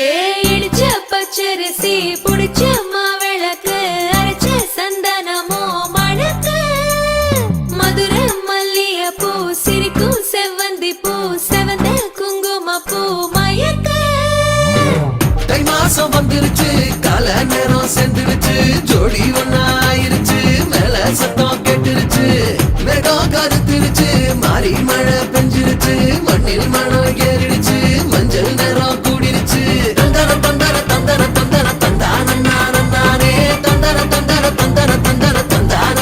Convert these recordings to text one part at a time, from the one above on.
இடிச்ச பச்சரிசி புடிச்ச மாவிளக்கு அரைச்ச சந்தனமோ மணக்கு மதுரை மல்லிய பூ சிரிக்கும் செவ்வந்தி பூ செவந்த குங்கும பூ மயக்க தை மாசம் வந்துருச்சு கால நேரம் சென்றுருச்சு ஜோடி ஒன்னாயிருச்சு மேல சத்தம் கேட்டுருச்சு மேகம் கருத்துருச்சு மாறி மழை பெஞ்சிருச்சு மண்ணில் மனம் ஏறிடுச்சு மஞ்சள் நேரம் கூடிருச்சு தந்தர தந்தர தந்தர தந்தர தந்தானே தந்தர தந்தர தந்தர தந்தர தந்தானே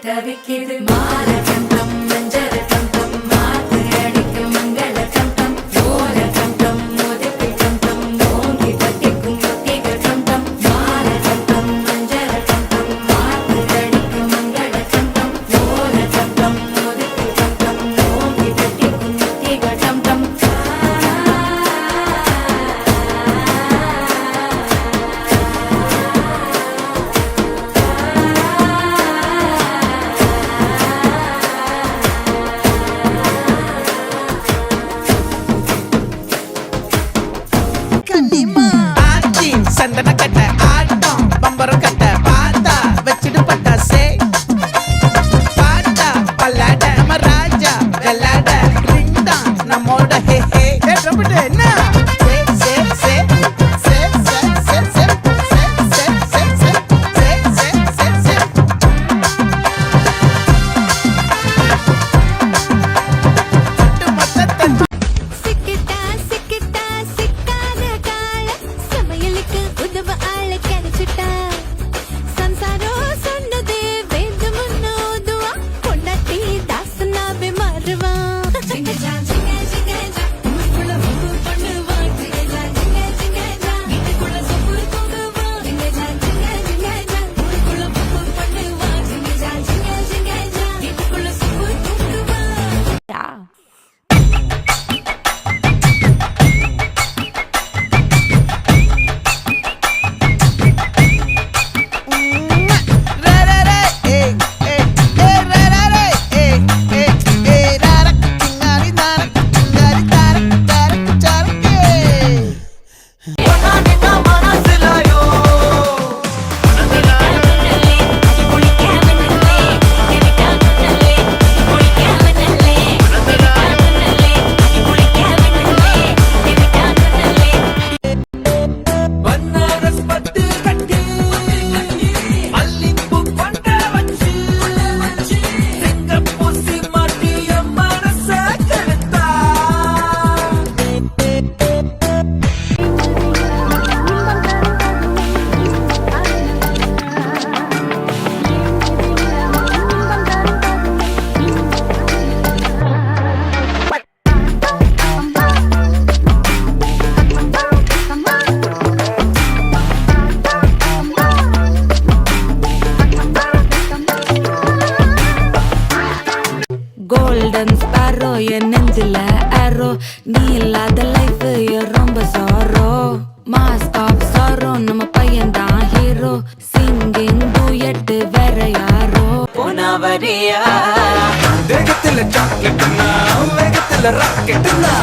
தவிக்கிது மால கண்டம் மஞ்சள் கண்டம் மாத்து அடிக்க மங்கள கண்டம் ஓல கண்டம் மோதிப்பி கண்டம் ஓங்கி பட்டிக்கும் ஒத்திக கண்டம் மால கண்டம் மஞ்சள் கண்டம் மாத்து அடிக்க மங்கள கண்டம் ஓல கண்டம் மோதிப்பி கண்டம் ஓங்கி பட்டிக்கும் ஒத்திக கண்டம் சந்தன கட்ட ஆட்டம் பம்பரம் கட்ட பாத்தா வச்சிடு பட்டாசே பாட்டா பல்லாட நம்ம ராஜா வெள்ளாட ரிங் தான் நம்மோட ஹே ஹே என்ன கோல்டன் ஸ்பாரோ என் நெஞ்சில ஆரோ நீ இல்லாத லைஃப் ரொம்ப சாரோ மாஸ்க் ஆஃப் சாரோ நம்ம பையன் தான் ஹீரோ சிங்கிங் டூயட் வரியா வேகத்துல சாக்லேட்னா வேகத்துல ராக்கெட்னா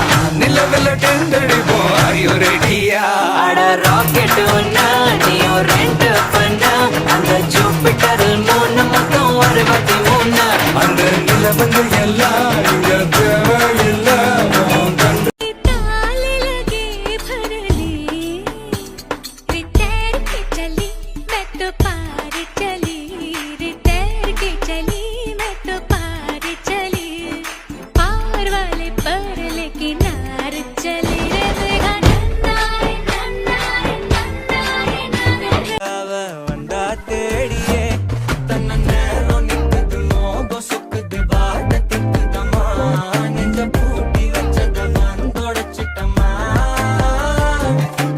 நிலவில் டெண்டடிப்போம் ஐயோ ரெடியா அட ராக்கெட் ஒன்னா நீயும் ரெண்டு பண்ணா அந்த ஜூபிட்டரில் 3 மொத்தம் 63 அந்த நிலவங்கள் எல்லாம் இங்க தேவையில்லை உன் கண்டு ताल लगे भरली रिटायर के चली मैं तो पार चली रिटायर के चली मैं तो पार चली पार वाले पर लेके नार चली रे देखा नन्नारे नन्नारे नन्नारे नन्नारे அவ வந்தா தேடியே தன்ன நேரம் நிக்குது மோகம் சொக்குது வாட திக்குதம்மா நெஞ்ச பூட்டி வச்சத வந்தொடச்சிட்டம்மா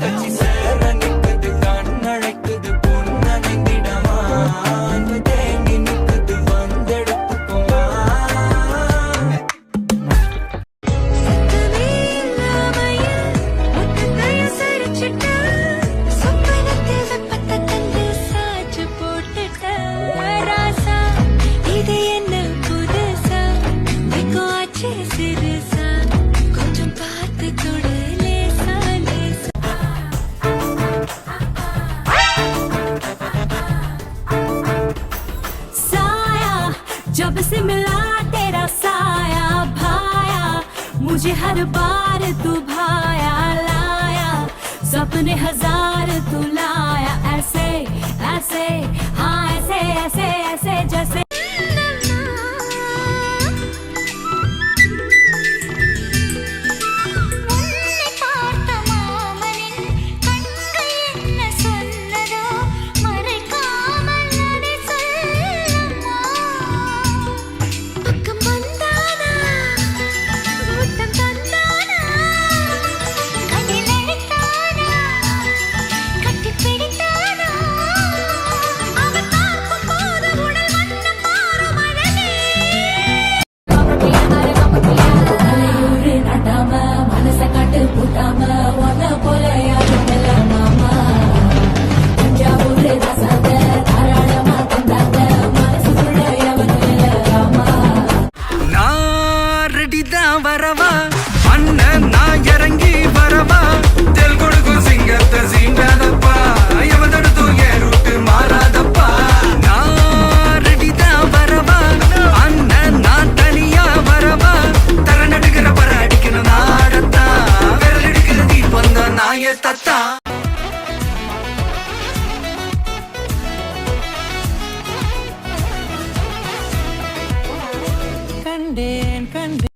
கட்சி சேர நிக்குது கண்ணழைக்குது பொண்ண நெந்திடமா அன்பு தேங்கி நிக்குது வந்தெடுத்துக்குமா தமேலாமையா முத்தத்தைய சரிச்சிட்டா சொப்பனத்தில் வெப்பத்த கண்டு சாச்சு போட்டுட்டா ராசா இது என்ன புதுசா வெக்கோ ஆச்சு சிறுசா கொஞ்சம் பார்த்து தொடு லேசா லேசா साया जब से मिला तेरा साया भाया मुझे हर बार तू भाया लाया सपने हजार तू लाया ऐसे ऐसे हाँ ऐसे ऐसे ऐसे जैसे உன்னை பார்த்த மாமனின் கண்கள் என்ன சொன்னதோ மறைக்காமல் அதை சொல்லம்மா பக்கம் வந்தானா கூட்டம் தந்தானா கண்ணில் அழைத்தானா கட்டி பிடித்தானா அவன் பார்க்கும் போது உடல் வந்து மாறும் அழகே தலையூரு நாட்டாம மனச காட்டு பூட்டாம ஒன்ன போல யாரும் இல்ல மாமா தஞ்சாவூரு ரசாத தாராளமா தந்தாங்க மனசுக்குள்ள எவனும் இல்ல ராமா நான் ரெடிதான் வரவா அண்ணன் நான் இறங்கி வரவா தெல் கொடுக்கும் சிங்கத்தை சீண்டாதப்பா எவன் தடுத்தும் என் ரூட்டு மாறாதப்பா நான் ரெடிதான் வரவா அண்ணன் நான் தனியா வரவா தர நடுக்கிற பர அடிக்கணும் நாடத்தான் விரல் எடுக்கிற தீபம் தான் நாய தத்தா கண்டேன் கண்டேன்